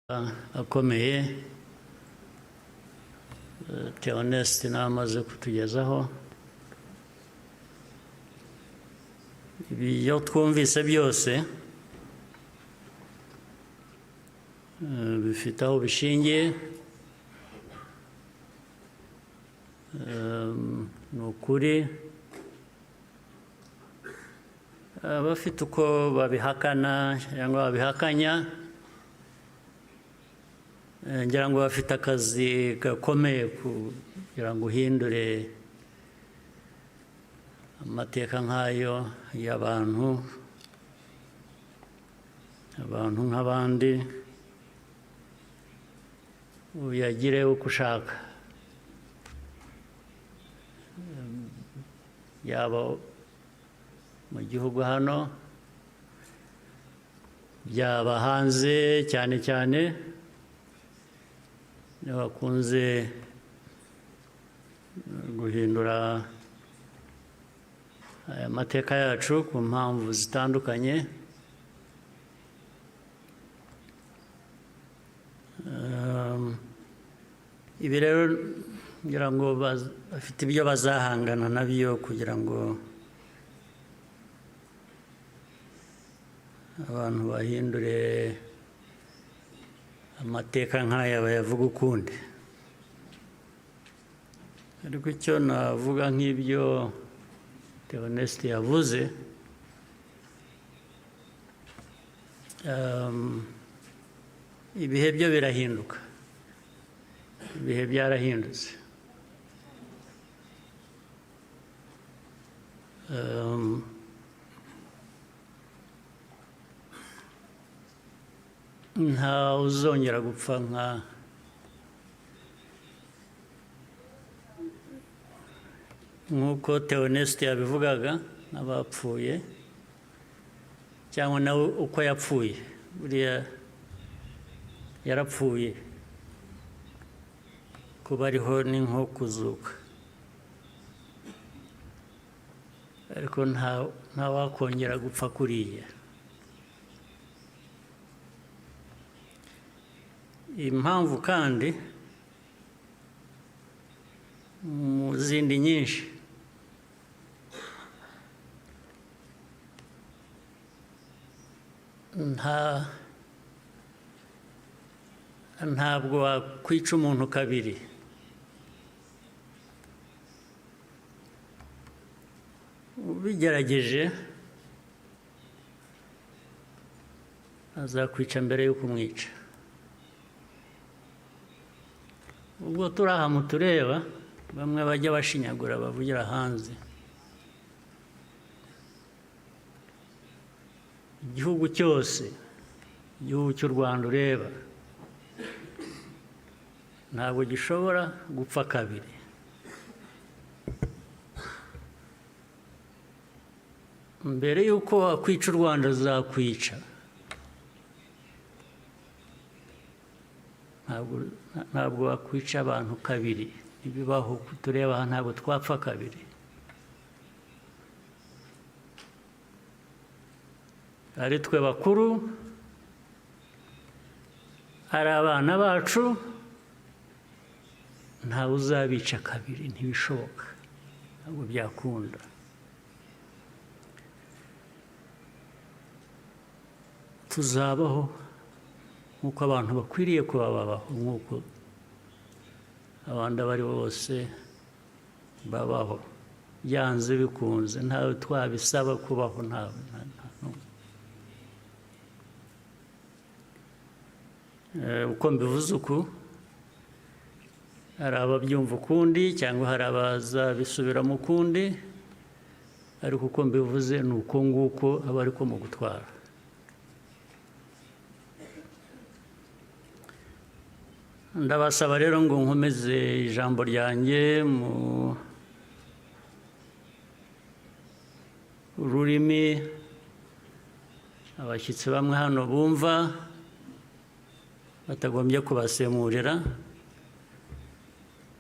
akomeye Theoneste namaze kutugezaho ibyo twumvise byose bifite aho bishingiye ni ukuri abafite uko babihakana cyangwa babihakanya ngira ngo bafite akazi gakomeye kugira ngo uhindure amateka nk'ayo y'abantu nk'abandi uyagire uko ushaka yaba mu gihugu hano byaba hanze cyane cyane bakunze guhindura aya mateka yacu ku mpamvu zitandukanye ibi rero ngira ngo bafite ibyo bazahangana nabyo kugira ngo abantu bahindure amateka nk'aya bayavuga ukundi ariko icyo navuga nk'ibyo Theoneste yavuze ibihe byo birahinduka ibihe byarahindutse nta uzongera gupfa nk'uko Theoneste yabivugaga n'abapfuye cyangwa nawe uko yapfuye buriya yarapfuye kuba ariho ni nko kuzuka ariko nta wakongera gupfa kuriya impamvu kandi mu zindi nyinshi ntabwo wakwica umuntu kabiri ubigerageje azakwica mbere yo kumwica ubwo turi aha mutureba bamwe bajya bashinyagura bavugira hanze igihugu cyose igihugu cy'u Rwanda ureba ntabwo gishobora gupfa kabiri mbere y'uko wakwica u Rwanda uzakwica ntabwo wakwica abantu kabiri ntibibaho tureba aha ntabwo twapfa kabiri ari twe bakuru ari abana bacu ntawe uzabica kabiri ntibishoboka ntabwo byakunda tuzabaho nk'uko abantu bakwiriye kuba babaho nk'uko abandi abo ari bo bose babaho byanze bikunze ntawe twabisaba kubaho ntawe uko mbivuze uku hari ababyumva ukundi cyangwa hari abazabisubiramo ukundi ariko uko mbivuze ni uko nguko aba ariko mu gutwara ndabasaba rero ngo nkomeze ijambo ryanjye mu rurimi abashyitsi bamwe hano bumva batagombye kubasemurira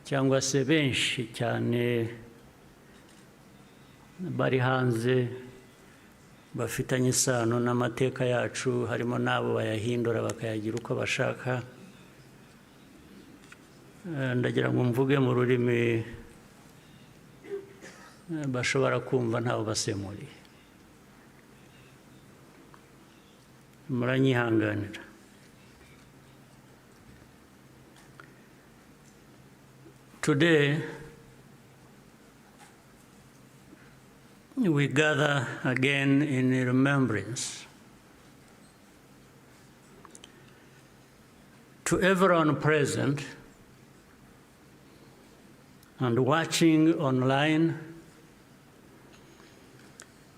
cyangwa se benshi cyane bari hanze bafitanye isano n'amateka yacu, harimo n'abo bayahindura bakayagira uko bashaka. Ndagira ngo mvuge mu rurimi bashobora kumva ntawe basemuriye. Muranyihanganira. Today, we gather again in remembrance to everyone present and watching online.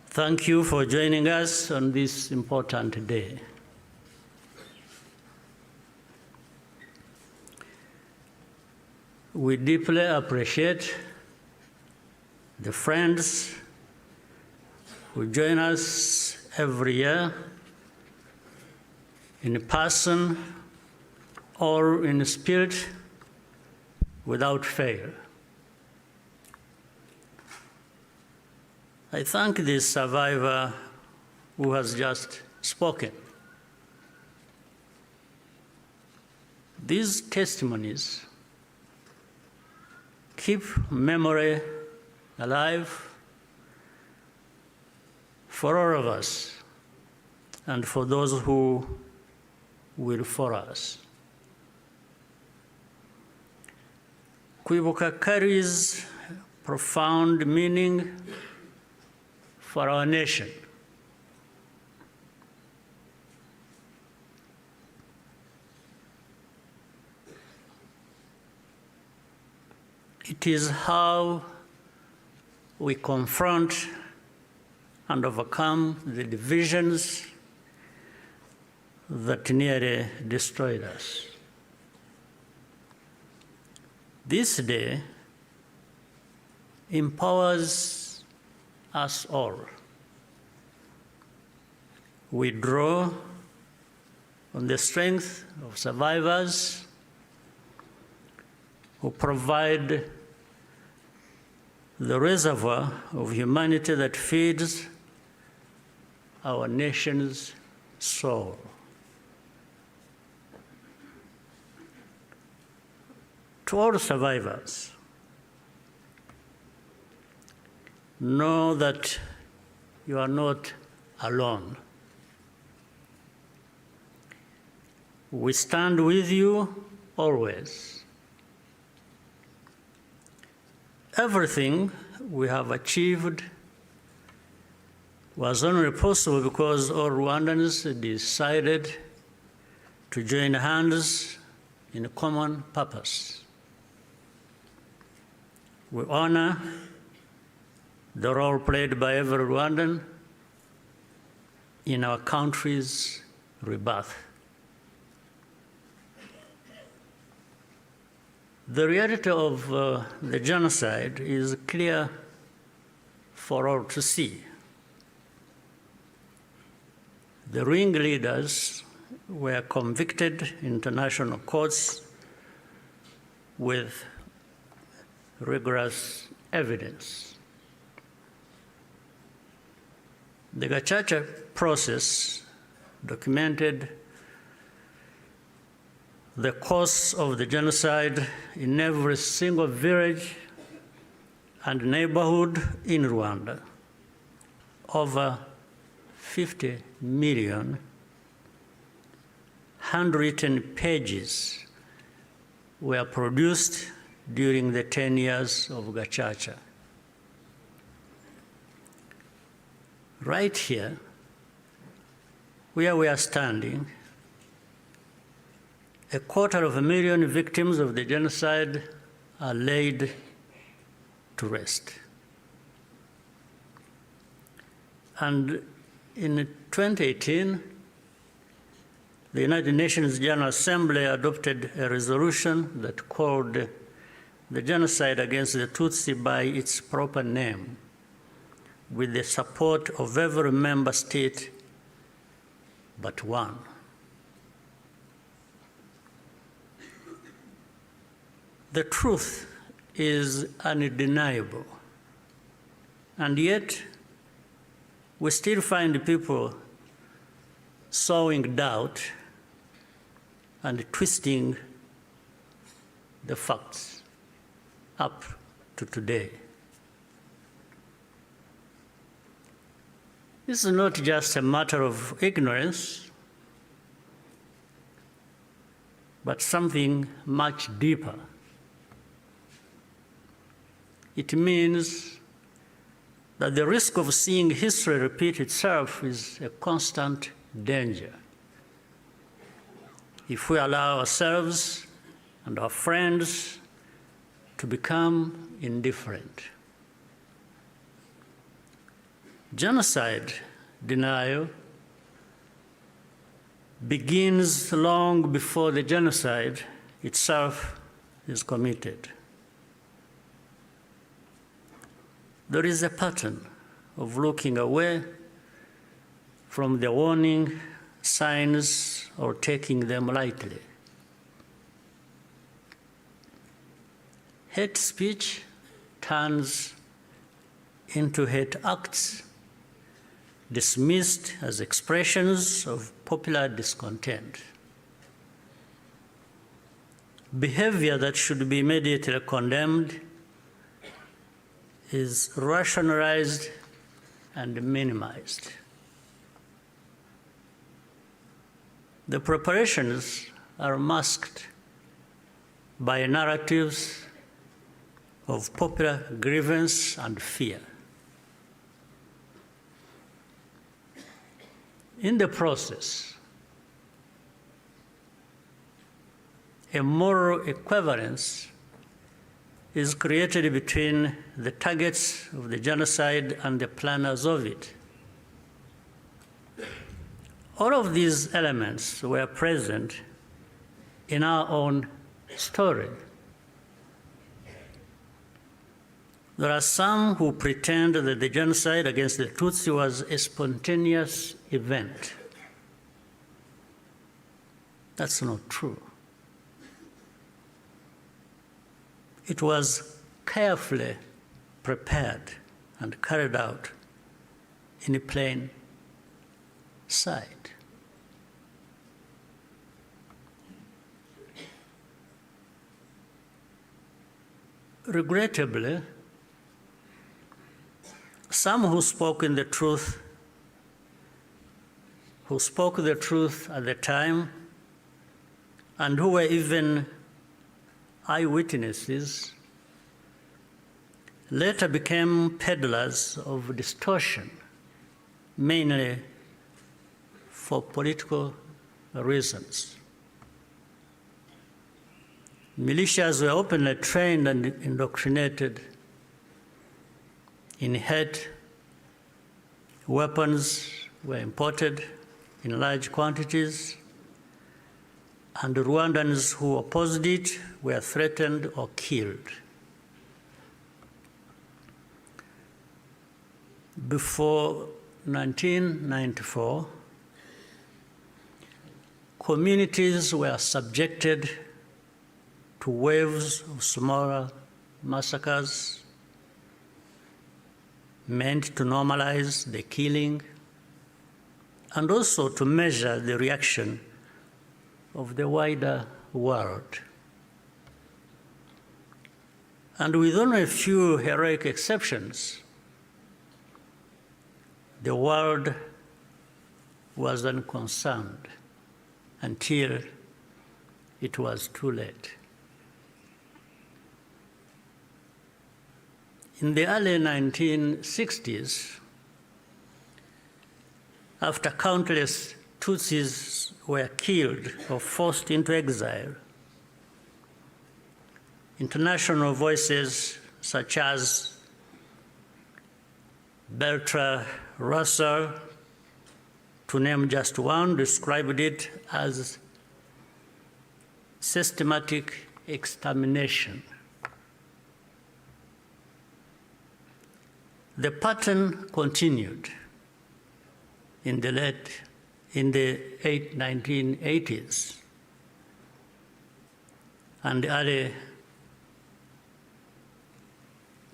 Thank you for joining us on this important day. We deeply appreciate the friends who join us every year in person or in spirit without fail. I thank the survivor who has just spoken. These testimonies keep memory alive for all of us and for those who will follow us. Kwibuka carries profound meaning for our nation. It is how we confront and overcome the divisions that nearly destroyed us. This day empowers us all. We draw on the strength of survivors who provide the reservoir of humanity that feeds our nation's soul. To all survivors, know that you are not alone. We stand with you always. Everything we have achieved was only possible because all Rwandans decided to join hands in a common purpose. We honor the role played by every Rwandan in our country's rebirth. The reality of the genocide is clear for all to see. The ringleaders were convicted in international courts with rigorous evidence. The Gacaca process documented the course of the genocide in every single village and neighborhood in Rwanda. Over 50 million handwritten pages were produced during the 10 years of Gacaca. Right here, where we are standing, 250,000 victims of the genocide are laid to rest. And in 2018, the United Nations General Assembly adopted a resolution that called the genocide against the Tutsi by its proper name, with the support of every member state but one. The truth is undeniable, and yet we still find people sowing doubt and twisting the facts up to today. This is not just a matter of ignorance, but something much deeper. It means that the risk of seeing history repeat itself is a constant danger. If we allow ourselves and our friends to become indifferent. Genocide denial begins long before the genocide itself is committed. There is a pattern of looking away from the warning signs or taking them lightly. Hate speech turns into hate acts, dismissed as expressions of popular discontent. Behavior that should be immediately condemned is rationalized and minimized. The preparations are masked by narratives of popular grievance and fear. In the process, a moral equivalence is created between the targets of the genocide and the planners of it. All of these elements were present in our own story. There are some who pretend that the genocide against the Tutsi was a spontaneous event. That's not true. It was carefully prepared and carried out in plain sight. Regrettably, some who spoke the truth at the time and who were even eyewitnesses later became peddlers of distortion, mainly for political reasons. Militias were openly trained and indoctrinated in hate. Weapons were imported in large quantities, and Rwandans who opposed it were threatened or killed. Before 1994, communities were subjected to waves of smaller massacres meant to normalize the killing and also to measure the reaction of the wider world. And with only a few heroic exceptions, the world was unconcerned until it was too late. In the early 1960s, after countless Tutsis were killed or forced into exile, international voices such as Bertrand Russell, to name just one, described it as systematic extermination. The pattern continued in the 1980s and early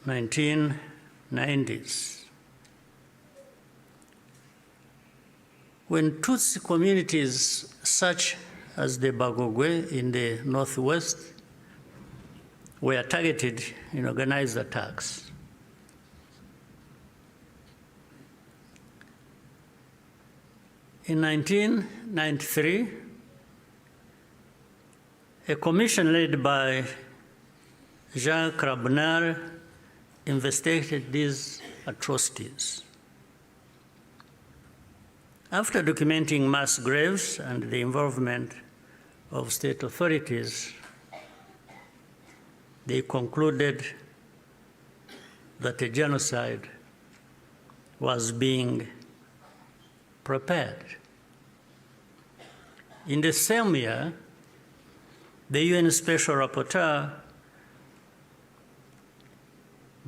1990s. When Tutsi communities such as the Bagogwe in the northwest were targeted in organized attacks. In 1993, a commission led by Jean Crabonnier investigated these atrocities. After documenting mass graves and the involvement of state authorities, they concluded that a genocide was being prepared. In the same year, the UN Special Rapporteur,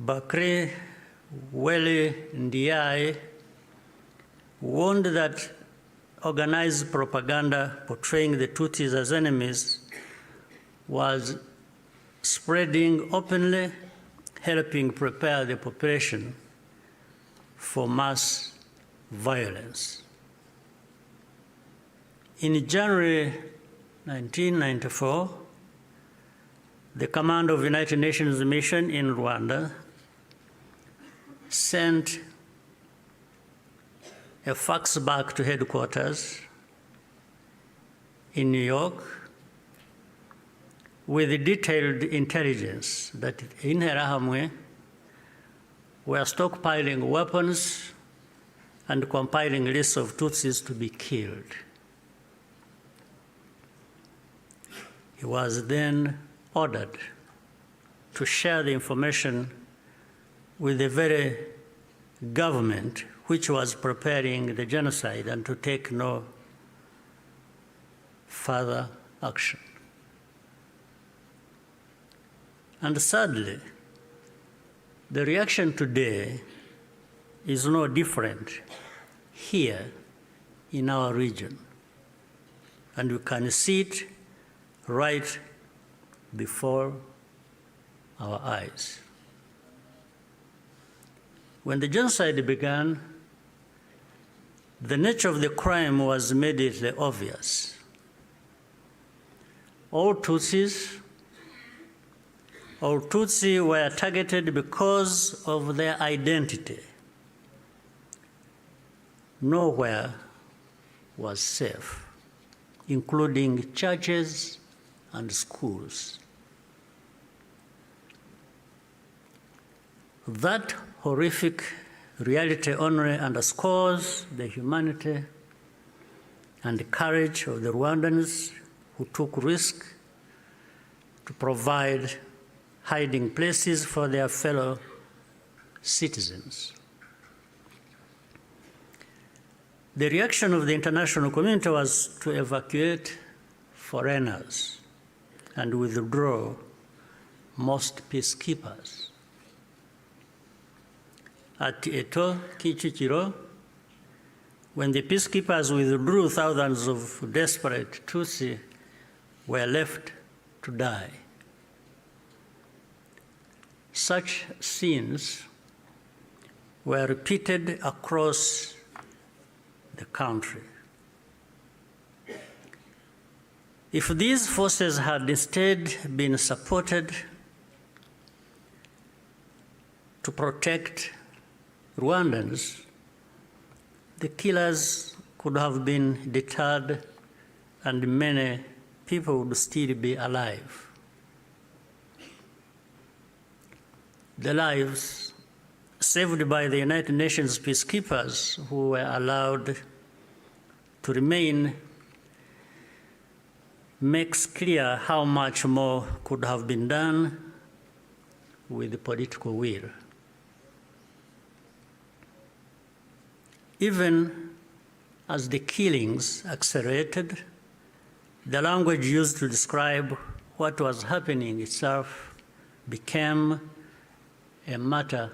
Bakri Weli Ndiaye, warned that organized propaganda portraying the Tutsis as enemies was spreading openly, helping prepare the population for mass violence. In January 1994, the command of the United Nations mission in Rwanda sent a fax back to headquarters in New York with detailed intelligence that in Interahamwe were stockpiling weapons and compiling lists of Tutsis to be killed. He was then ordered to share the information with the very government which was preparing the genocide and to take no further action. And sadly, the reaction today is no different here in our region. And you can see it right before our eyes. When the genocide began, the nature of the crime was immediately obvious. All Tutsi were targeted because of their identity. Nowhere was safe, including churches and schools. That horrific reality only underscores the humanity and the courage of the Rwandans who took risk to provide hiding places for their fellow citizens. The reaction of the international community was to evacuate foreigners and withdraw most peacekeepers. At Eto, Kichikiro, when the peacekeepers withdrew, thousands of desperate Tutsi were left to die. Such scenes were repeated across the country. If these forces had instead been supported to protect Rwandans, the killers could have been deterred and many people would still be alive. The lives saved by the United Nations peacekeepers who were allowed to remain makes clear how much more could have been done with the political will. Even as the killings accelerated, the language used to describe what was happening itself became a matter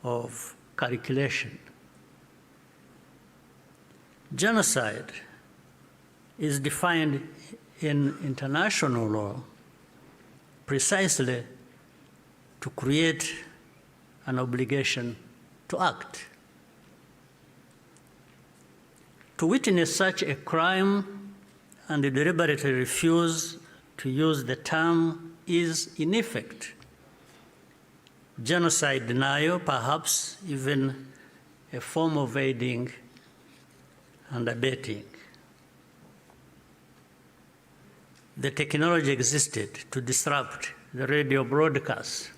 of calculation. Genocide is defined in international law precisely to create an obligation to act. To To witness such a crime and deliberately refuse to use the term is, in effect, genocide denial, perhaps even a form of aiding and abetting. The technology existed to disrupt the radio broadcasts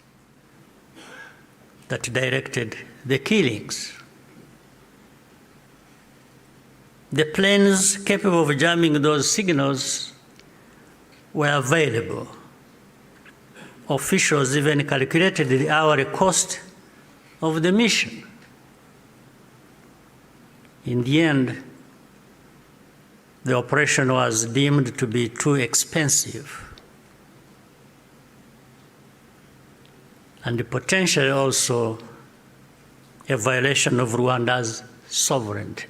that directed the killings. The planes capable of jamming those signals were available. Officials even calculated the hourly cost of the mission. In the end, the operation was deemed to be too expensive and potentially also a violation of Rwanda's sovereignty.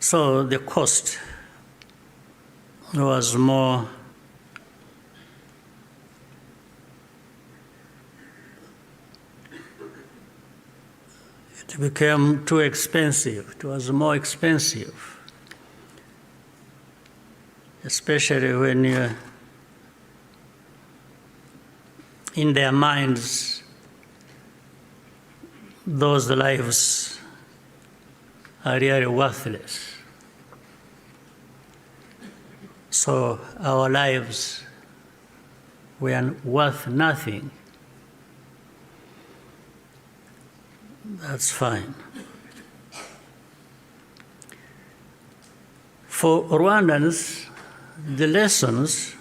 So the cost was more it became too expensive. It was more expensive, especially when in their minds, those lives are really worthless. So our lives were worth nothing. That's fine. For Rwandans, the lessons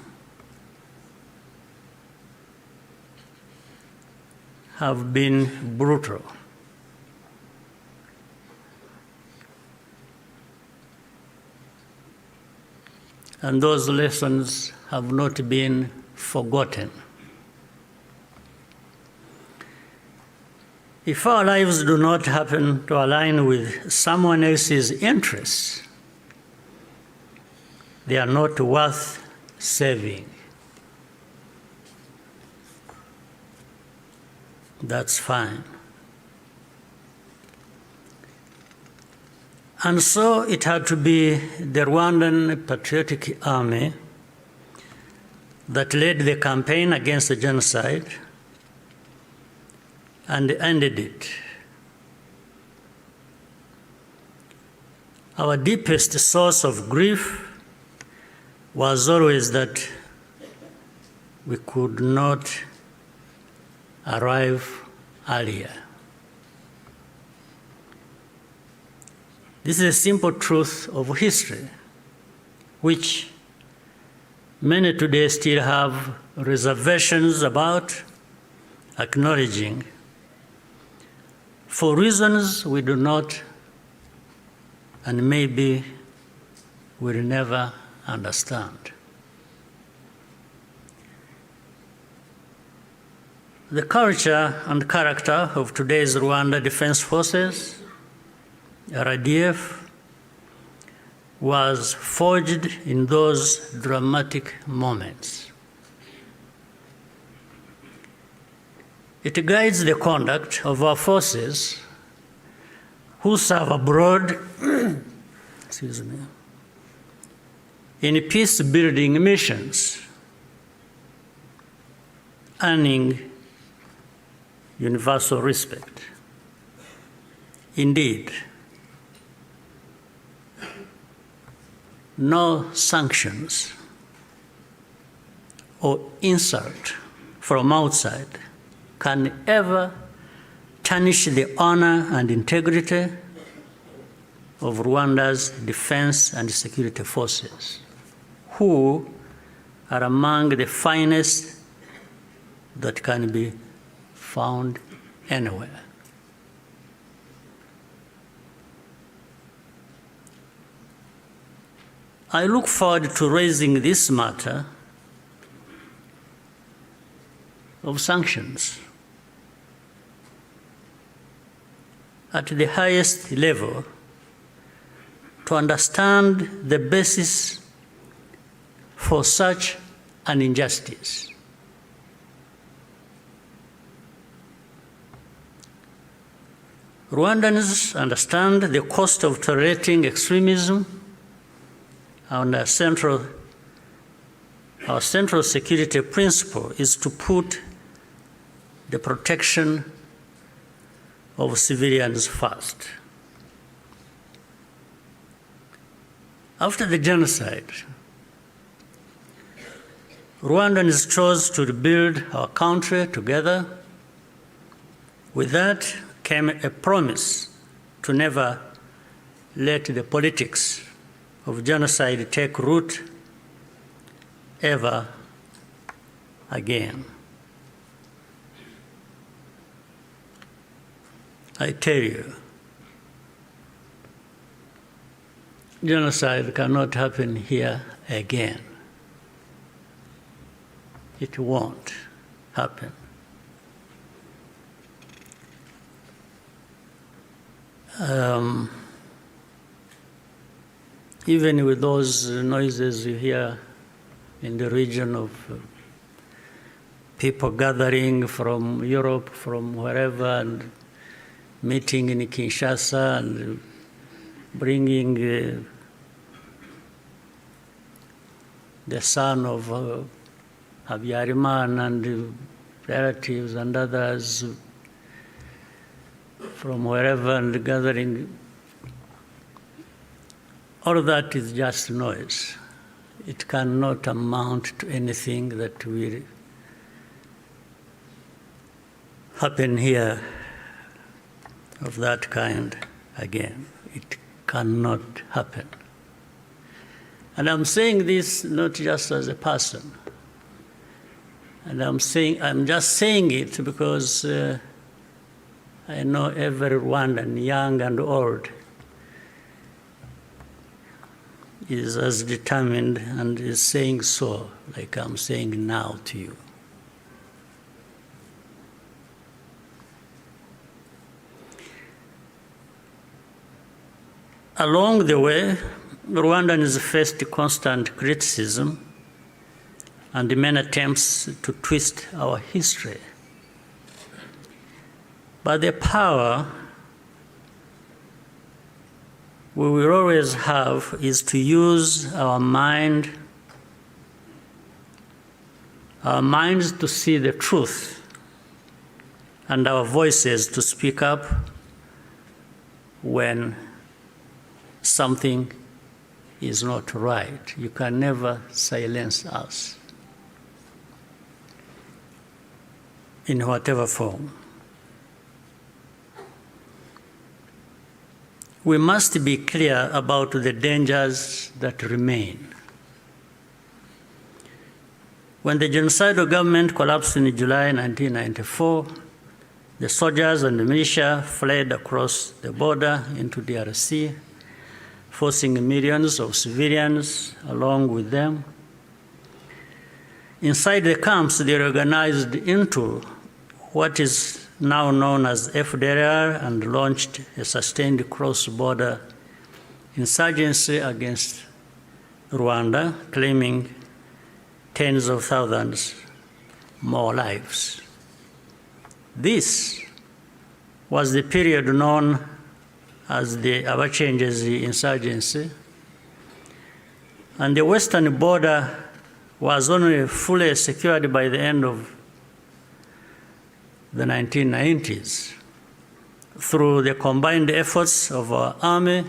have been brutal. And those lessons have not been forgotten. If our lives do not happen to align with someone else's interests, they are not worth saving. That's fine. And so it had to be the Rwandan Patriotic Army that led the campaign against the genocide and ended it. Our deepest source of grief was always that we could not arrive earlier. This is a simple truth of history, which many today still have reservations about acknowledging, for reasons we do not and maybe will never understand. The culture and character of today's Rwanda Defense Forces, RDF, was forged in those dramatic moments. It guides the conduct of our forces who serve abroad excuse me, in peace-building missions, earning universal respect. Indeed, no sanctions or insult from outside can ever tarnish the honor and integrity of Rwanda's defense and security forces, who are among the finest that can be found anywhere. I look forward to raising this matter of sanctions at the highest level to understand the basis for such an injustice. Rwandans understand the cost of tolerating extremism, and our central security principle is to put the protection of civilians first. After the genocide, Rwandans chose to rebuild our country together. With that came a promise to never let the politics of genocide take root ever again. I tell you, genocide cannot happen here again. It won't happen. Even with those noises you hear in the region of people gathering from Europe, from wherever, and meeting in Kinshasa and bringing the son of Habyarimana and relatives and others from wherever and gathering, all of that is just noise. It cannot amount to anything that will happen here of that kind again. It cannot happen. And I'm saying this not just as a person. And I'm just saying it because I know every Rwandan, young and old, is as determined and is saying so, like I'm saying now to you. Along the way, Rwandans faced constant criticism and many attempts to twist our history. But the power we will always have is to use our minds to see the truth, and our voices to speak up when something is not right. You can never silence us in whatever form. We must be clear about the dangers that remain. When the genocidal government collapsed in July 1994, the soldiers and the militia fled across the border into DRC, forcing millions of civilians along with them. Inside the camps, they organized into what is now known as FDLR and launched a sustained cross-border insurgency against Rwanda, claiming tens of thousands more lives. This was the period known as the Abacengezi insurgency, and the western border was only fully secured by the end of the 1990s through the combined efforts of our army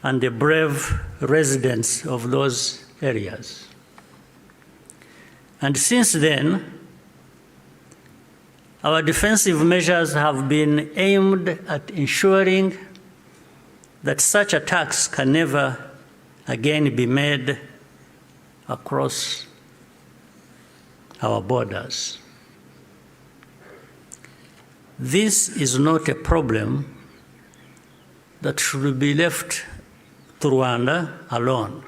and the brave residents of those areas. And since then, our defensive measures have been aimed at ensuring that such attacks can never again be made across our borders. This is not a problem that should be left to Rwanda alone.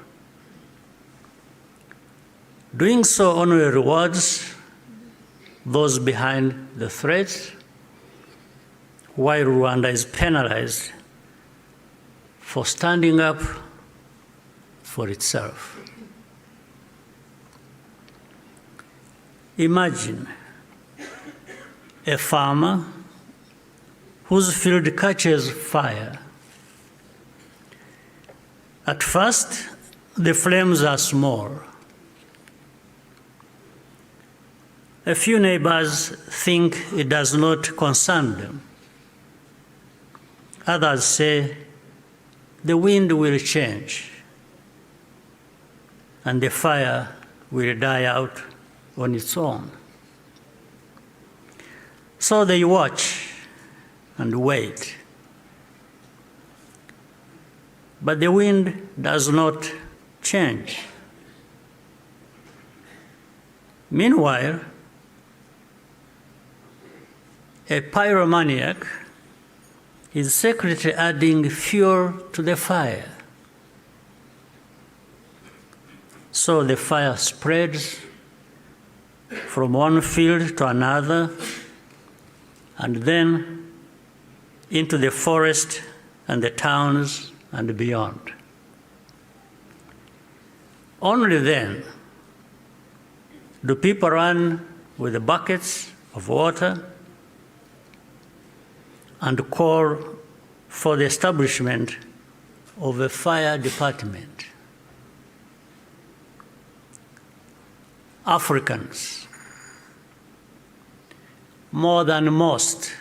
Doing so only rewards those behind the threats, while Rwanda is penalized for standing up for itself. Imagine a farmer whose field catches fire. At first, the flames are small. A few neighbors think it does not concern them. Others say the wind will change and the fire will die out on its own. So they watch and wait. But the wind does not change. Meanwhile, a pyromaniac is secretly adding fuel to the fire. So the fire spreads from one field to another, and then into the forest and the towns and beyond. Only then do people run with the buckets of water and call for the establishment of a fire department. Africans, more than most,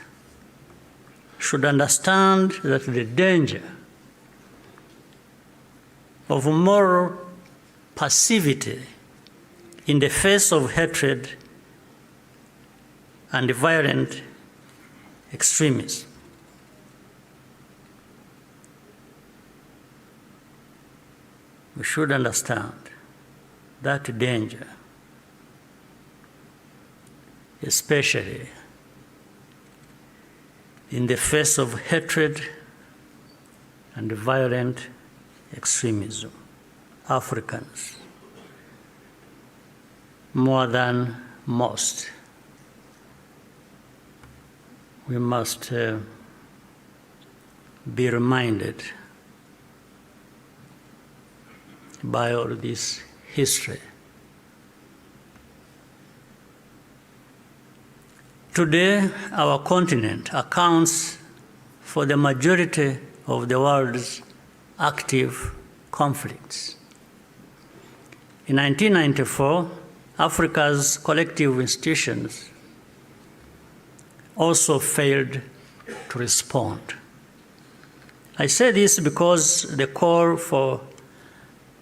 should understand that the danger of moral passivity in the face of hatred and violent extremism. We should understand that danger, especially in the face of hatred and violent extremism. Africans, more than most, we must be reminded by all this history. Today, our continent accounts for the majority of the world's active conflicts. In 1994, Africa's collective institutions also failed to respond. I say this because the call for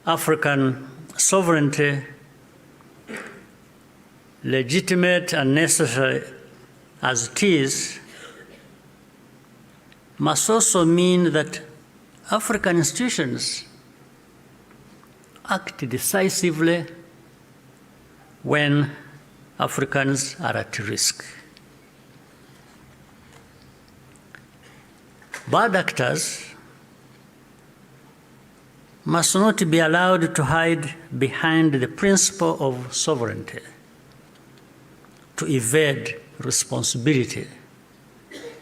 African sovereignty, legitimate and necessary as it is, must also mean that African institutions act decisively when Africans are at risk. Bad actors must not be allowed to hide behind the principle of sovereignty, to evade responsibility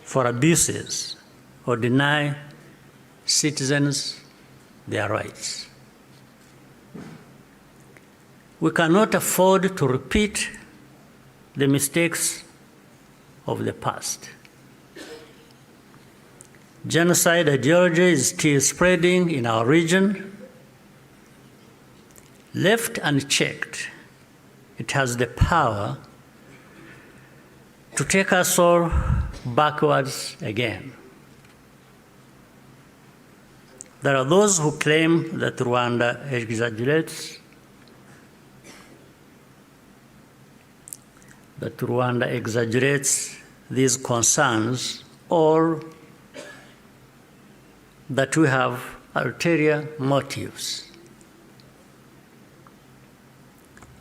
for abuses or deny citizens their rights. We cannot afford to repeat the mistakes of the past. Genocide ideology is still spreading in our region. Left unchecked, it has the power to take us all backwards again. There are those who claim that Rwanda exaggerates, these concerns, or that we have ulterior motives.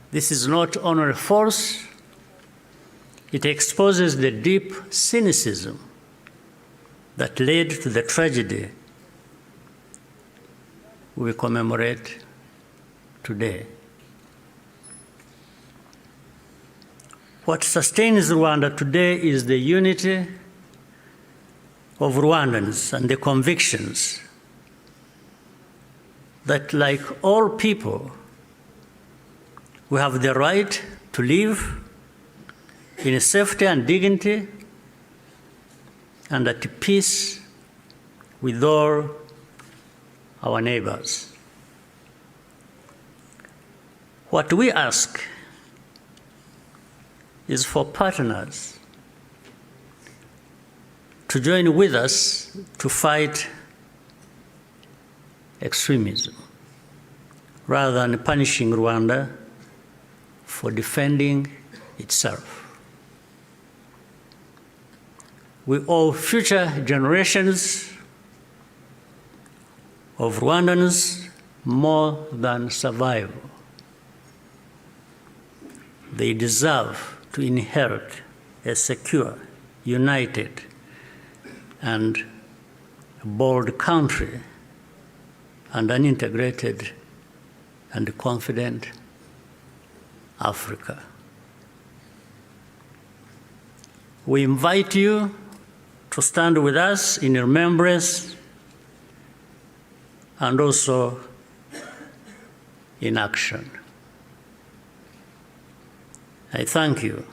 This is not only false, it exposes the deep cynicism that led to the tragedy we commemorate today. What sustains Rwanda today is the unity of Rwandans and the convictions that, like all people, we have the right to live in safety and dignity and at peace with all our neighbors. What we ask is for partners to join with us to fight extremism, rather than punishing Rwanda for defending itself. We owe future generations of Rwandans more than survival. They deserve to inherit a secure, united, and bold country and an integrated and confident Africa. We invite you to stand with us in remembrance and also in action. I thank you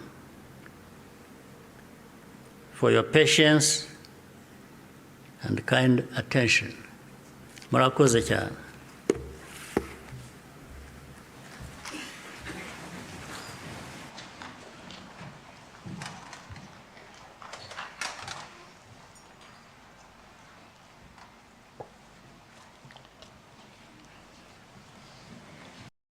for your patience and kind attention. Murakoze cyane.